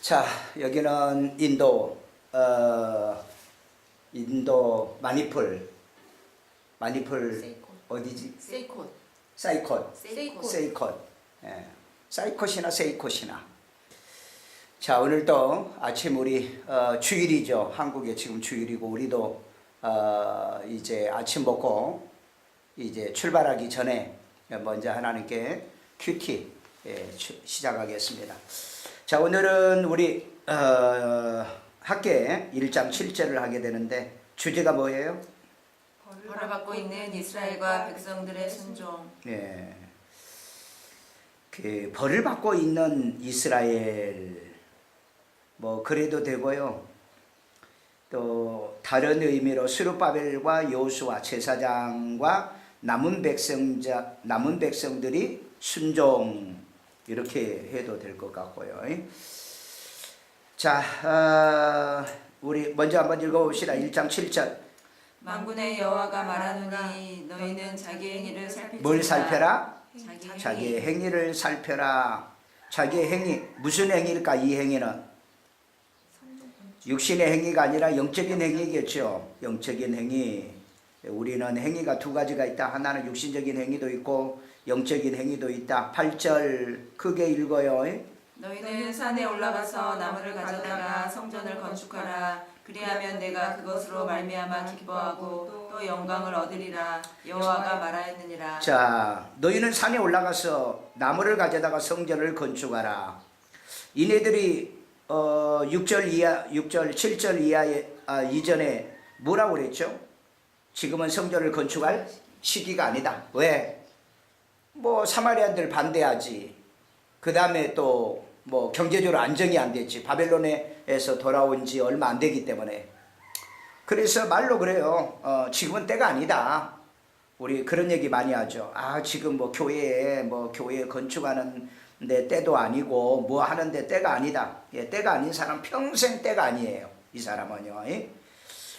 자, 여기는 인도 마니풀 어디지? 세이콧. 예, 사이콧이나 세이콧이나. 자, 오늘도 아침 우리 주일이죠. 한국에 지금 주일이고 우리도 이제 아침 먹고 이제 출발하기 전에 먼저 하나님께 큐티 시작하겠습니다. 자, 오늘은 우리 학계 1장 7절을 하게 되는데 주제가 뭐예요? 벌을 받고 있는 이스라엘과 백성들의 순종. 네, 그 벌을 받고 있는 이스라엘 뭐 그래도 되고요. 또 다른 의미로 스룹바벨과 여호수아 제사장과 남은 백성들이 순종 이렇게 해도 될 것 같고요. 자, 우리 먼저 한번 읽어봅시다. 1장 7절. 만군의 여호와가 말하노니 너희는 자기 행위를 살필지어다. 뭘 살펴라? 자기의 행위를 살펴라. 자기의 행위, 무슨 행위일까? 이 행위는 육신의 행위가 아니라 영적인 행위겠죠. 영적인 행위. 우리는 행위가 두 가지가 있다. 하나는 육신적인 행위도 있고 영적인 행위도 있다. 8절 크게 읽어요. 너희는 산에 올라가서 나무를 가져다가 성전을 건축하라. 그리하면 내가 그것으로 말미암아 기뻐하고 또 영광을 얻으리라. 여호와가 말하였느니라. 자, 너희는 산에 올라가서 나무를 가져다가 성전을 건축하라. 이네들이 7절 이하에 이전에 뭐라고 그랬죠? 지금은 성전을 건축할 시기가 아니다. 왜? 뭐 사마리아인들 반대하지. 그 다음에 또 뭐 경제적으로 안정이 안 됐지. 바벨론에서 돌아온 지 얼마 안 되기 때문에. 그래서 말로 그래요. 지금은 때가 아니다. 우리 그런 얘기 많이 하죠. 아, 지금 뭐 교회 건축하는 데 때도 아니고 뭐 하는데 때가 아니다. 예, 때가 아닌 사람 평생 때가 아니에요. 이 사람은요.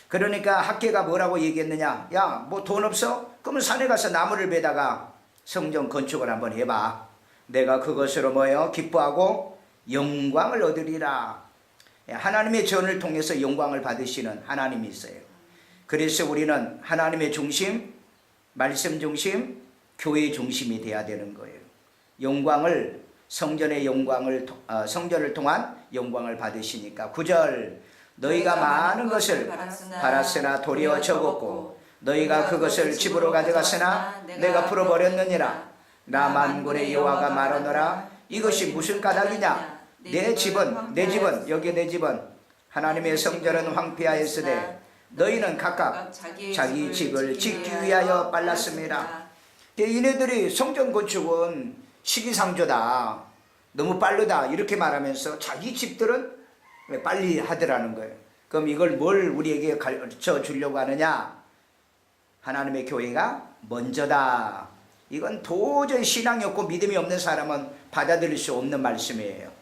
그러니까 학계가 뭐라고 얘기했느냐? 야, 뭐 돈 없어? 그러면 산에 가서 나무를 베다가 성전 건축을 한번 해봐. 내가 그것으로 뭐예요? 기뻐하고 영광을 얻으리라. 하나님의 전을 통해서 영광을 받으시는 하나님이 있어요. 그래서 우리는 하나님의 중심, 말씀 중심, 교회 중심이 돼야 되는 거예요. 영광을, 성전의 영광을, 성전을 통한 영광을 받으시니까. 9절, 너희가 많은 것을 바랐으나 도리어 적었고 너희가 그것을 집으로 가져갔으나 내가 풀어버렸느니라. 나 만군의 여호와가 말하노라. 이것이 무슨 까닭이냐? 내 집은 여기 내 집은 하나님의 성전은 황폐하였으되 너희는 각각 자기 집을 짓기 위하여 빨랐습니다. 이네들이 성전 건축은 시기상조다, 너무 빠르다 이렇게 말하면서 자기 집들은 빨리 하더라는 거예요. 그럼 이걸 뭘 우리에게 가르쳐 주려고 하느냐? 하나님의 교회가 먼저다. 이건 도저히 신앙이 없고 믿음이 없는 사람은 받아들일 수 없는 말씀이에요.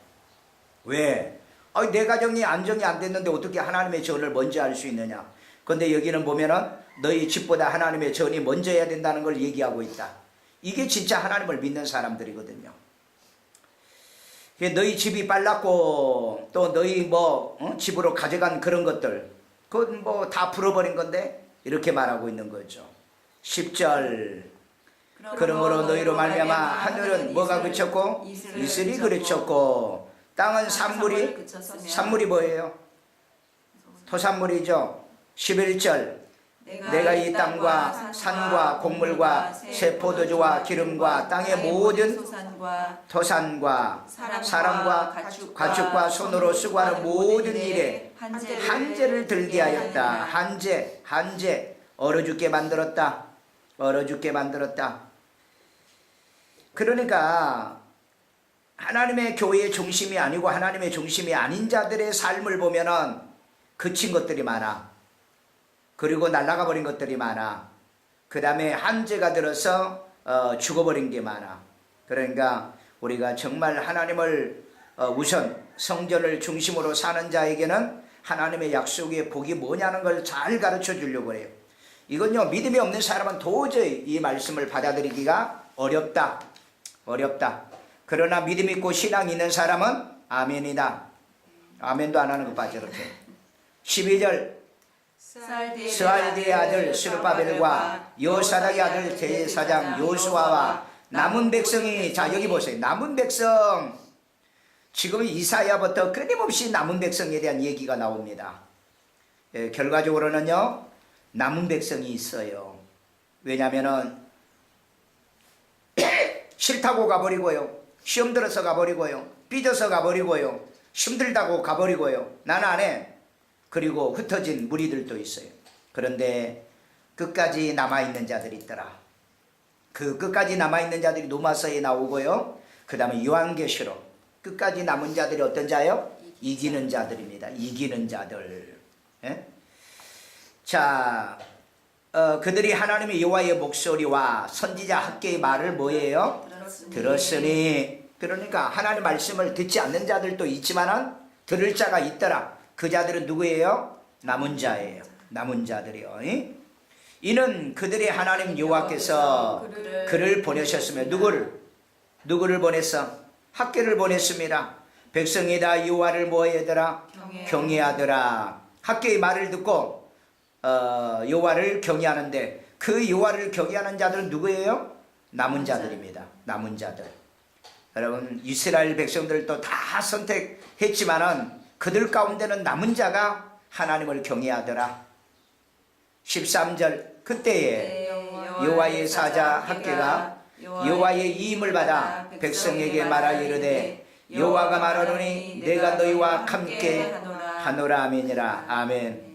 왜? 내 가정이 안정이 안 됐는데 어떻게 하나님의 전을 먼저 할 수 있느냐? 그런데 여기는 보면은 너희 집보다 하나님의 전이 먼저 해야 된다는 걸 얘기하고 있다. 이게 진짜 하나님을 믿는 사람들이거든요. 너희 집이 빨랐고 또 너희 집으로 가져간 그런 것들 그건 뭐 다 풀어버린 건데 이렇게 말하고 있는 거죠. 10절, 그러므로 너희로 말미암아 하늘은 뭐가 그쳤고 이슬이 그쳤고 땅은 산물이 뭐예요? 토산물이죠. 11절, 내가 이 땅과 산과 곡물과 새 포도주와 기름과 땅의 모든 토산과 사람과 가축과 손으로 수고하는 모든 일에 한재를 들게 하였다. 한재 얼어 죽게 만들었다. 그러니까 하나님의 교회의 중심이 아니고 하나님의 중심이 아닌 자들의 삶을 보면은 그친 것들이 많아. 그리고 날아가 버린 것들이 많아. 그 다음에 한재가 들어서 죽어버린 게 많아. 그러니까 우리가 정말 하나님을 우선 성전을 중심으로 사는 자에게는 하나님의 약속의 복이 뭐냐는 걸 잘 가르쳐 주려고 해요. 이건요, 믿음이 없는 사람은 도저히 이 말씀을 받아들이기가 어렵다. 그러나 믿음 있고 신앙 있는 사람은 아멘이다. 아멘도 안 하는 거 봐 저렇게. 12절 스알디의 아들 스룹바벨과 여호사닥의 아들 제사장 요수아와 남은 백성이, 자 여기 보세요. 남은 백성, 지금 이사야부터 끊임없이 남은 백성에 대한 얘기가 나옵니다. 결과적으로는요 남은 백성이 있어요. 왜냐하면은 싫다고 가버리고요, 시험 들어서 가버리고요, 삐져서 가버리고요, 힘들다고 가버리고요, 나는 안 해. 그리고 흩어진 무리들도 있어요. 그런데 끝까지 남아있는 자들이 있더라. 그 끝까지 남아있는 자들이 노마서에 나오고요, 그 다음에 요한계시록 끝까지 남은 자들이 어떤 자요? 이기는 자들입니다. 이기는 자들. 예? 자, 그들이 하나님의 여호와의 목소리와 선지자 학개의 말을 뭐예요? 들었으니. 그러니까 하나님의 말씀을 듣지 않는 자들도 있지만은 들을 자가 있더라. 그 자들은 누구예요? 남은 자예요. 남은 자들이요. 이는 그들의 하나님 여호와께서 그를 보내셨으며, 누구를 보냈어? 학개를 보냈습니다. 백성이 다 여호와를 뭐하더라? 경외하더라. 학개의 말을 듣고 여호와를 경외하는데, 그 여호와를 경외하는 자들은 누구예요? 남은 자들입니다. 남은 자들. 여러분, 이스라엘 백성들도 다 선택했지만은 그들 가운데는 남은 자가 하나님을 경외하더라. 13절 그때에 여호와의 사자 학개가 여호와의 이임을 받아 백성에게 말하 이르되, 여호와가 말하노니 내가 너희와 함께 하노라. 아멘이라. 아멘.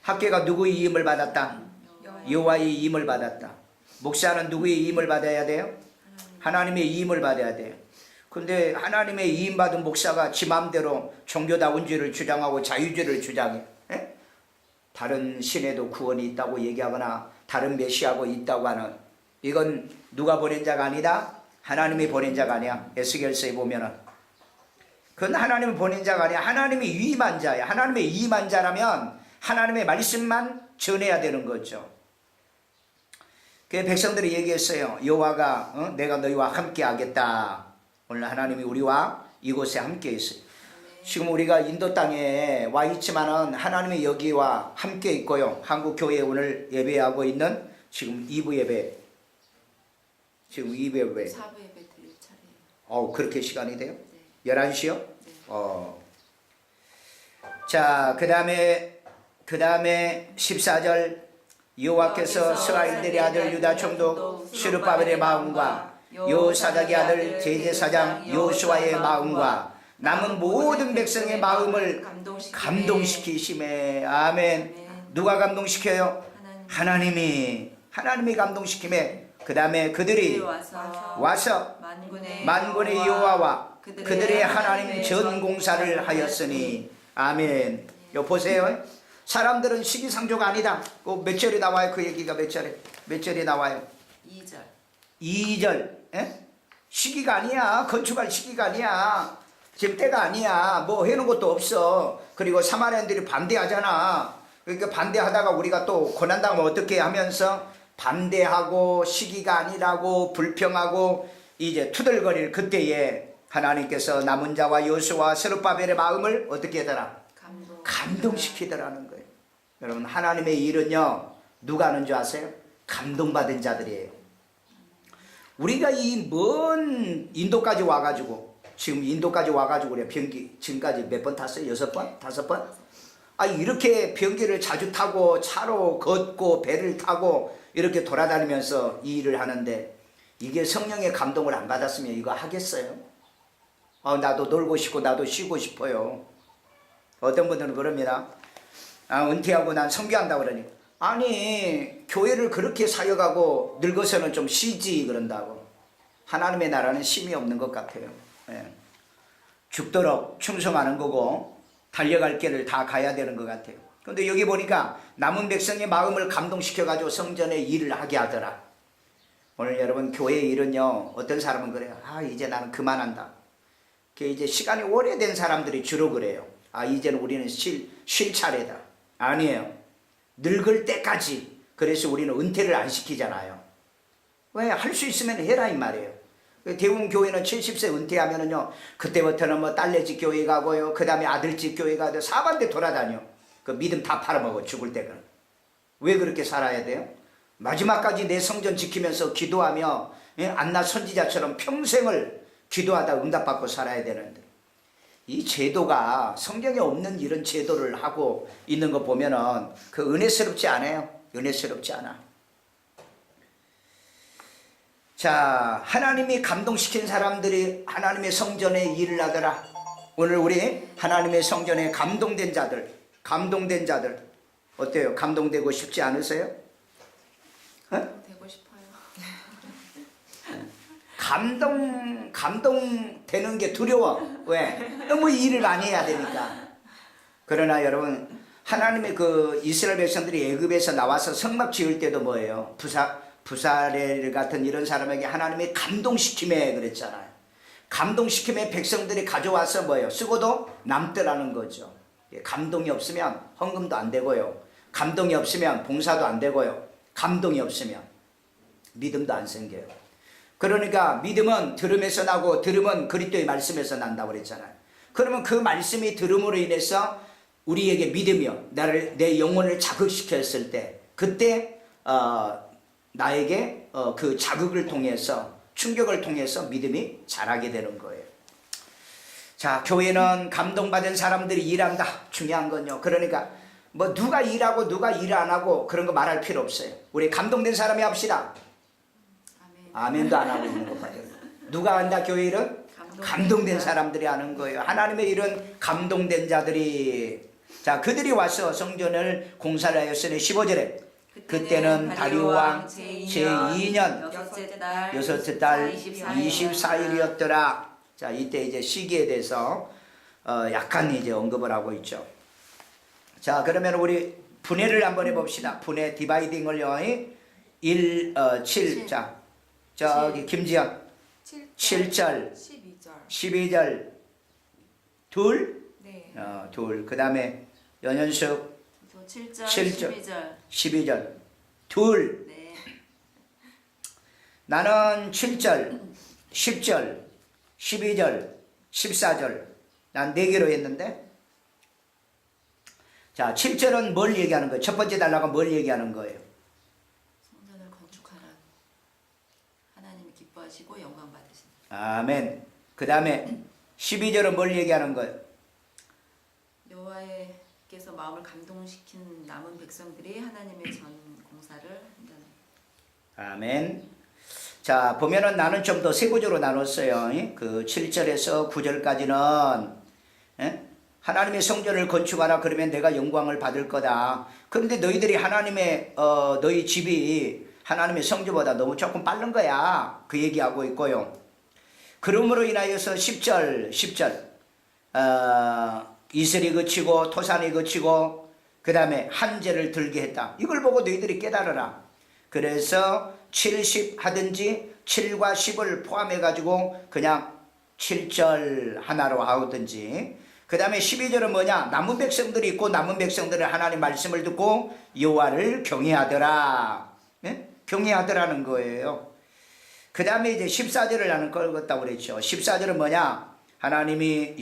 학개가 누구의 이임을 받았다? 여호와의 이임을 받았다. 목사는 누구의 이임을 받아야 돼요? 하나님의 이임을 받아야 돼요. 근데 하나님의 이임받은 목사가 지 마음대로 종교다운주의를 주장하고 자유주의를 주장해. 에? 다른 신에도 구원이 있다고 얘기하거나 다른 메시아가 있다고 하는, 이건 누가 보낸 자가 아니다? 하나님이 보낸 자가 아니야. 에스겔서에 보면은 그건 하나님이 보낸 자가 아니야. 하나님이 위임한 자야. 하나님의 위임한 자라면 하나님의 말씀만 전해야 되는 거죠. 그 백성들이 얘기했어요. 여호와가 내가 너희와 함께 하겠다. 오늘 하나님이 우리와 이곳에 함께 있어요. 지금 우리가 인도 땅에 와 있지만은 하나님이 여기와 함께 있고요. 한국 교회에 오늘 예배하고 있는 지금 2부 예배, 지금 2부 예배, 4부 예배 드릴 차례예요. 그렇게 시간이 돼요? 네. 11시요? 네. 자, 그 다음에 14절 여호와께서 스라엘들의 아들 유다 총독 스룹바벨의 마음과 여호사닥의 아들 제사장 요수아의 마음과 남은 모든 백성의 마음을 감동시키심에. 아멘. 누가 감동시켜요? 하나님이 감동시킴에. 그 다음에 그들이 와서 만군의 여호와와 그들의 하나님 전공사를 하였으니. 아멘. 요 보세요. 사람들은 시기상조가 아니다. 몇 절이 나와요? 그 얘기가 몇 절이 나와요? 2절. 시기가 아니야. 건축할 시기가 아니야. 지금 때가 아니야. 뭐 해놓은 것도 없어. 그리고 사마리아인들이 반대하잖아. 그러니까 반대하다가 우리가 또 고난당하면 어떻게 하면서 반대하고 시기가 아니라고 불평하고 이제 투덜거릴 그때에 하나님께서 남은 자와 여호수아와 스룹바벨의 마음을 어떻게 하더라? 감동시키더라는 거예요. 여러분, 하나님의 일은요 누가 하는 줄 아세요? 감동받은 자들이에요. 우리가 이 먼 인도까지 와가지고, 지금 인도까지 와가지고 우리가 비행기 지금까지 몇 번 탔어요? 6번? 5번? 이렇게 비행기를 자주 타고 차로 걷고 배를 타고 이렇게 돌아다니면서 이 일을 하는데, 이게 성령의 감동을 안 받았으면 이거 하겠어요? 나도 놀고 싶고 나도 쉬고 싶어요. 어떤 분들은 그럽니다. 은퇴하고 난 선교한다고 그러니까, 아니 교회를 그렇게 사역하고 늙어서는 좀 쉬지 그런다고. 하나님의 나라는 쉼이 없는 것 같아요. 죽도록 충성하는 거고 달려갈 길을 다 가야 되는 것 같아요. 그런데 여기 보니까 남은 백성의 마음을 감동시켜가지고 성전의 일을 하게 하더라. 오늘 여러분, 교회 일은요 어떤 사람은 그래요. 이제 나는 그만한다. 이제 시간이 오래된 사람들이 주로 그래요. 이제는 우리는 쉴 차례다. 아니에요. 늙을 때까지. 그래서 우리는 은퇴를 안 시키잖아요. 왜? 할 수 있으면 해라 이 말이에요. 대부분 교회는 70세 은퇴하면은요, 그때부터는 뭐 딸내집 교회 가고요, 그 다음에 아들집 교회 가고 사반대 돌아다녀. 그 믿음 다 팔아먹어, 죽을 때는. 왜 그렇게 살아야 돼요? 마지막까지 내 성전 지키면서 기도하며, 안나 선지자처럼 평생을 기도하다 응답받고 살아야 되는데, 이 제도가 성경에 없는 이런 제도를 하고 있는 거 보면은 그 은혜스럽지 않아요. 은혜스럽지 않아. 자, 하나님이 감동시킨 사람들이 하나님의 성전에 일을 하더라. 오늘 우리 하나님의 성전에 감동된 자들 어때요? 감동되고 싶지 않으세요? 되고 싶어요. 감동되는 게 두려워. 왜? 너무 일을 많이 해야 되니까. 그러나 여러분, 하나님의 그 이스라엘 백성들이 애굽에서 나와서 성막 지을 때도 뭐예요? 부사렐 같은 이런 사람에게 하나님이 감동시킴에 그랬잖아요. 감동시킴에 백성들이 가져와서 뭐예요? 쓰고도 남더라는 거죠. 감동이 없으면 헌금도 안 되고요. 감동이 없으면 봉사도 안 되고요. 감동이 없으면 믿음도 안 생겨요. 그러니까 믿음은 들음에서 나고 들음은 그리스도의 말씀에서 난다고 그랬잖아요. 그러면 그 말씀이 들음으로 인해서 우리에게 믿음이요, 내 영혼을 자극시켰을 때, 그때 나에게 그 자극을 통해서, 충격을 통해서 믿음이 자라게 되는 거예요. 자, 교회는 감동받은 사람들이 일한다. 중요한 건요, 그러니까 뭐 누가 일하고 누가 일 안 하고 그런 거 말할 필요 없어요. 우리 감동된 사람이 합시다. 아멘도 안 하고 있는 것 봐요. 누가 한다? 교회 일은? 감동된 사람들이 하는 거예요. 하나님의 일은 감동된 자들이. 자, 그들이 와서 성전을 공사를 하였으니 15절에 그때는 다리오 왕 제2년 여섯째 달 24일이었더라. 자, 이때 이제 시기에 대해서 약간 이제 언급을 하고 있죠. 자, 그러면 우리 분해를 한번 해봅시다. 분해 디바이딩을요. 7. 자, 저기 김지연 7절 12절 둘. 네. 둘. 그 다음에 연연숙 7절 12절 둘. 네. 나는 7절 10절 12절 14절 난 4개로 했는데, 자, 7절은 뭘 얘기하는 거예요? 첫 번째 단락가 뭘 얘기하는 거예요? 성전을 건축하라. 하나님이 기뻐하시고 영광 받으신다. 아멘. 그 다음에 12절은 뭘 얘기하는 거예요? 여호와께서 마음을 감동시킨 남은 백성들이 하나님의 전 공사를 한다는. 아멘. 자, 보면은 나는 좀 더 세부적으로 나눴어요. 그 7절에서 9절까지는 하나님의 성전을 건축하라. 그러면 내가 영광을 받을 거다. 그런데 너희들이 하나님의 너희 집이 하나님의 성전보다 너무 조금 빠른 거야. 그 얘기하고 있고요. 그러므로 인하여서 10절 이슬이 그치고 토산이 그치고 그 다음에 한재를 들게 했다. 이걸 보고 너희들이 깨달으라. 그래서 70 하든지 7과 10을 포함해 가지고 그냥 7절 하나로 하든지, 그 다음에 12절은 뭐냐? 남은 백성들이 있고 남은 백성들은 하나님 말씀을 듣고 여호와를 경외하더라. 네? 경외하더라는 거예요. 그 다음에 이제 14절을 나는 걸었다고 그랬죠. 14절은 뭐냐? 하나님이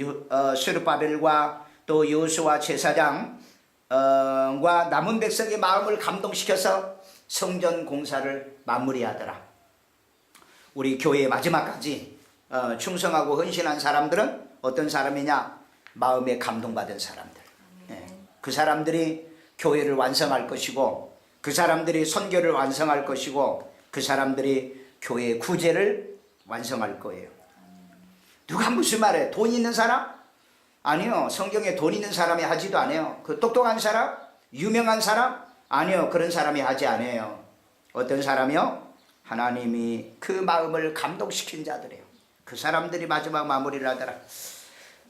스룹바벨과 또 여호수아 제사장과 남은 백성의 마음을 감동시켜서 성전 공사를 마무리하더라. 우리 교회의 마지막까지 충성하고 헌신한 사람들은 어떤 사람이냐? 마음에 감동받은 사람들. 그 사람들이 교회를 완성할 것이고, 그 사람들이 선교를 완성할 것이고, 그 사람들이 교회의 구제를 완성할 거예요. 누가 무슨 말해? 돈 있는 사람? 아니요. 성경에 돈 있는 사람이 하지도 않아요. 그 똑똑한 사람? 유명한 사람? 아니요. 그런 사람이 하지 않아요. 어떤 사람이요? 하나님이 그 마음을 감동시킨 자들이에요. 그 사람들이 마지막 마무리를 하더라.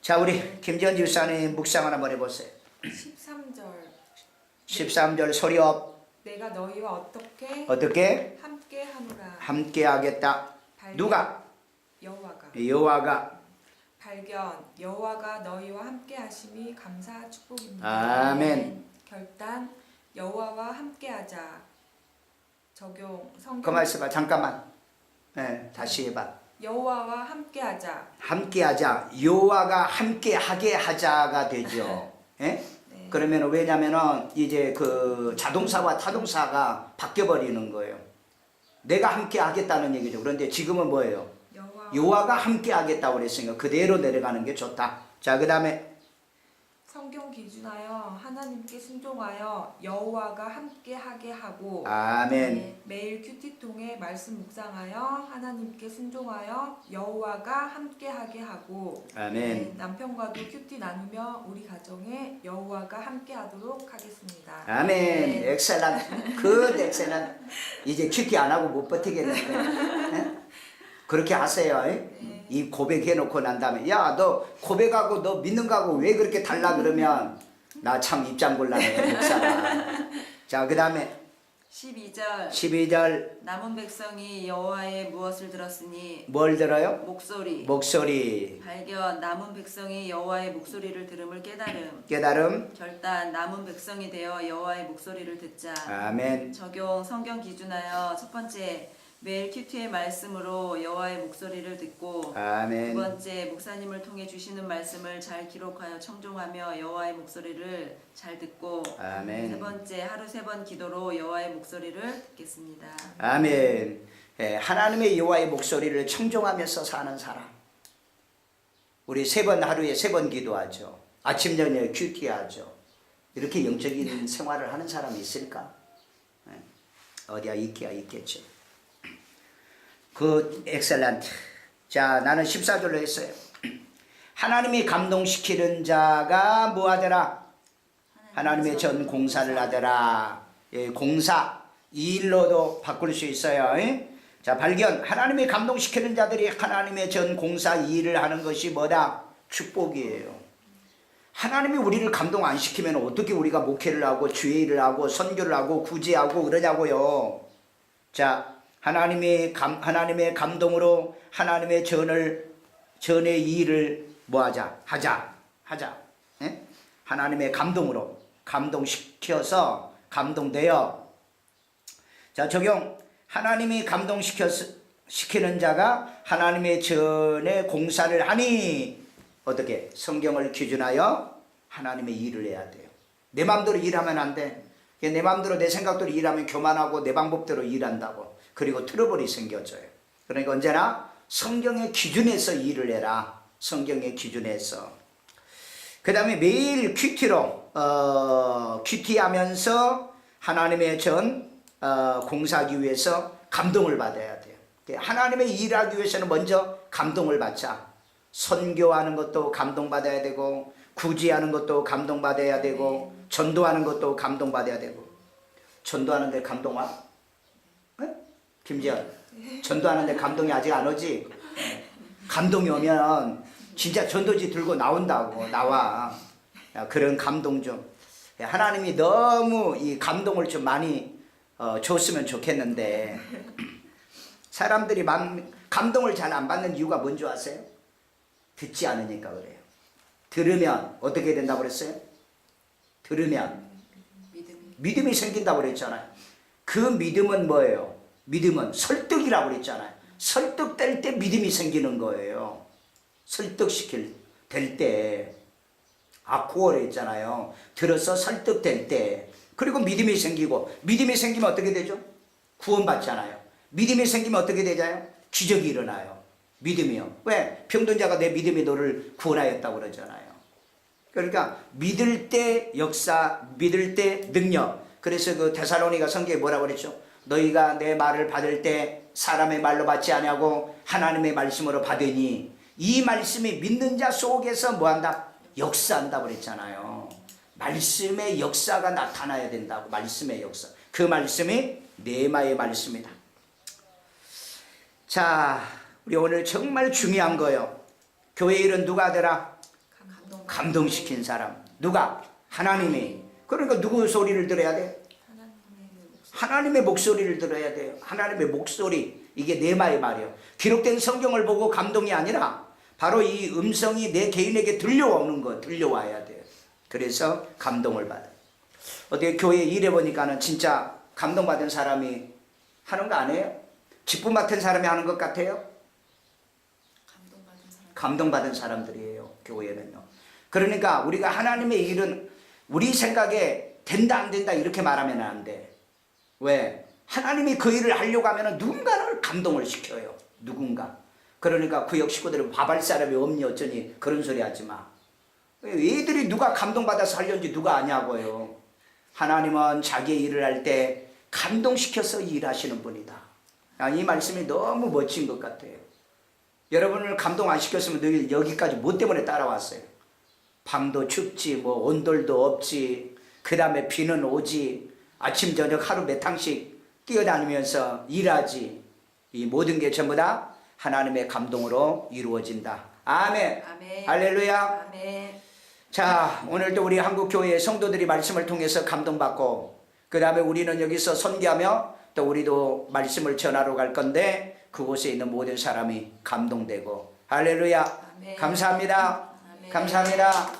자, 우리 김지연 집사님 묵상을 한번 해보세요. 13절 소리업. 내가 너희와 어떻게 함께 하노라. 함께 하겠다. 누가? 여호와가. 발견 여호와가 너희와 함께 하심이 감사 축복입니다. 아멘. 결단 여호와와 함께 하자. 적용 성경. 가만 있어봐. 잠깐만. 다시 해봐. 여호와와 함께하자. 함께하자. 여호와가 함께하게 하자가 되죠. 예? 네. 그러면 왜냐면은 이제 그 자동사와 타동사가 바뀌어 버리는 거예요. 내가 함께하겠다는 얘기죠. 그런데 지금은 뭐예요? 여호와가 함께하겠다고 그랬으니까 그대로 내려가는 게 좋다. 자, 그다음에 성경 기준하여 하나님께 순종하여 여호와가 함께하게 하고 아멘. 네. 매일 큐티 통해 말씀 묵상하여 하나님께 순종하여 여호와가 함께하게 하고 아멘. 남편과도 큐티 나누며 우리 가정에 여호와가 함께하도록 하겠습니다. 아멘. 네. 엑셀런트. 굿 엑셀런트. 이제 큐티 안 하고 못 버티겠는데. 예? 그렇게 하세요. 네. 이 고백해 놓고 난 다음에 야, 너 고백하고 너 믿는 거하고 왜 그렇게 달라 그러면 나 참 입장 곤란해 목사가. 자, 그다음에 12절 12절 남은 백성이 여호와의 무엇을 들었으니 뭘 들어요? 목소리 목소리. 발견 남은 백성이 여호와의 목소리를 들음을 깨달음 깨달음. 결단 남은 백성이 되어 여호와의 목소리를 듣자 아멘. 적용 성경 기준하여 첫 번째 매일 큐티의 말씀으로 여호와의 목소리를 듣고 두 아멘. 번째 목사님을 통해 주시는 말씀을 잘 기록하여 청종하며 여호와의 목소리를 잘 듣고 아멘. 세 번째 하루 3번 기도로 여호와의 목소리를 듣겠습니다. 아멘. 예, 하나님의 여호와의 목소리를 청종하면서 사는 사람. 우리 3번 하루에 3번 기도하죠. 아침 저녁 큐티하죠. 이렇게 영적인 생활을 하는 사람이 있을까? 예, 어디야 있겠죠. 그 엑셀런트. 자, 나는 14절로 했어요. 하나님이 감동시키는 자가 뭐하더라? 하나님의 전 공사를 하더라. 예, 공사 이 일로도 바꿀 수 있어요. 예? 자, 발견. 하나님이 감동시키는 자들이 하나님의 전 공사 이 일을 하는 것이 뭐다? 축복이에요. 하나님이 우리를 감동 안 시키면 어떻게 우리가 목회를 하고 주의 일을 하고 선교를 하고 구제하고 그러냐고요. 자, 하나님의 감동으로 하나님의 전의 이 일을 뭐하자? 하자. 예? 하나님의 감동으로 감동시켜서 감동되어. 자, 적용. 하나님이 감동시키는 자가 하나님의 전에 공사를 하니 어떻게? 성경을 기준하여 하나님의 일을 해야 돼요. 내 마음대로 일하면 안 돼. 내 마음대로 내 생각대로 일하면 교만하고 내 방법대로 일한다고. 그리고 트러블이 생겨져요. 그러니까 언제나 성경의 기준에서 일을 해라. 성경의 기준에서. 그 다음에 매일 큐티로 큐티하면서 하나님의 전 공사하기 위해서 감동을 받아야 돼요. 하나님의 일하기 위해서는 먼저 감동을 받자. 선교하는 것도 감동받아야 되고 구제하는 것도 감동받아야 되고 전도하는 것도 감동받아야 되고. 전도하는데 감동 와? 네? 김지연, 전도하는데 감동이 아직 안 오지? 감동이 오면 진짜 전도지 들고 나와. 그런 감동 좀. 하나님이 너무 이 감동을 좀 많이 줬으면 좋겠는데 사람들이 감동을 잘 안 받는 이유가 뭔지 아세요? 듣지 않으니까 그래요. 들으면 어떻게 된다고 그랬어요? 들으면 믿음이 생긴다고 그랬잖아요. 그 믿음은 뭐예요? 믿음은 설득이라고 그랬잖아요. 설득될 때 믿음이 생기는 거예요. 될 때. 아코어를 했잖아요. 들어서 설득될 때. 그리고 믿음이 생기고, 믿음이 생기면 어떻게 되죠? 구원받잖아요. 믿음이 생기면 어떻게 되잖아요? 기적이 일어나요. 믿음이요. 왜? 병든 자가 내 믿음이 너를 구원하였다고 그러잖아요. 그러니까 믿을 때 역사, 믿을 때 능력. 그래서 그 데살로니가 성경에 뭐라고 그랬죠? 너희가 내 말을 받을 때 사람의 말로 받지 아니하고 하나님의 말씀으로 받으니 이 말씀이 믿는 자 속에서 뭐한다? 역사한다고 그랬잖아요. 말씀의 역사가 나타나야 된다고. 말씀의 역사. 그 말씀이 네마의 말씀이다. 자, 우리 오늘 정말 중요한 거예요. 교회 일은 누가 하더라? 감동시킨 사람. 누가? 하나님이. 그러니까 누구 소리를 들어야 돼? 하나님의 목소리를 들어야 돼요. 하나님의 목소리. 이게 네마의 말이에요. 기록된 성경을 보고 감동이 아니라 바로 이 음성이 내 개인에게 들려오는 거, 들려와야 돼요. 그래서 감동을 받아요. 어떻게 교회 일해 보니까는 진짜 감동받은 사람이 하는 거 아니에요? 기쁨 같은 사람이 하는 것 같아요? 감동받은 사람들이에요. 교회는요. 그러니까 우리가 하나님의 일은 우리 생각에 된다 안 된다 이렇게 말하면 안 돼. 왜? 하나님이 그 일을 하려고 하면 누군가를 감동을 시켜요. 누군가. 그러니까 구역 식구들은 밥할 사람이 없니 어쩌니 그런 소리 하지 마. 얘들이 누가 감동받아서 하려는지 누가 아냐고요. 하나님은 자기의 일을 할 때 감동시켜서 일하시는 분이다. 이 말씀이 너무 멋진 것 같아요. 여러분을 감동 안 시켰으면 늘 여기까지 뭐 때문에 따라왔어요? 밤도 춥지 뭐 온돌도 없지 그 다음에 비는 오지 아침 저녁 하루 몇 탕씩 뛰어다니면서 일하지. 이 모든 게 전부 다 하나님의 감동으로 이루어진다. 아멘. 아멘. 할렐루야. 아멘. 자, 오늘도 우리 한국교회 성도들이 말씀을 통해서 감동받고 그 다음에 우리는 여기서 선교하며 또 우리도 말씀을 전하러 갈 건데 그곳에 있는 모든 사람이 감동되고 할렐루야. 아멘. 감사합니다. 아멘. 감사합니다.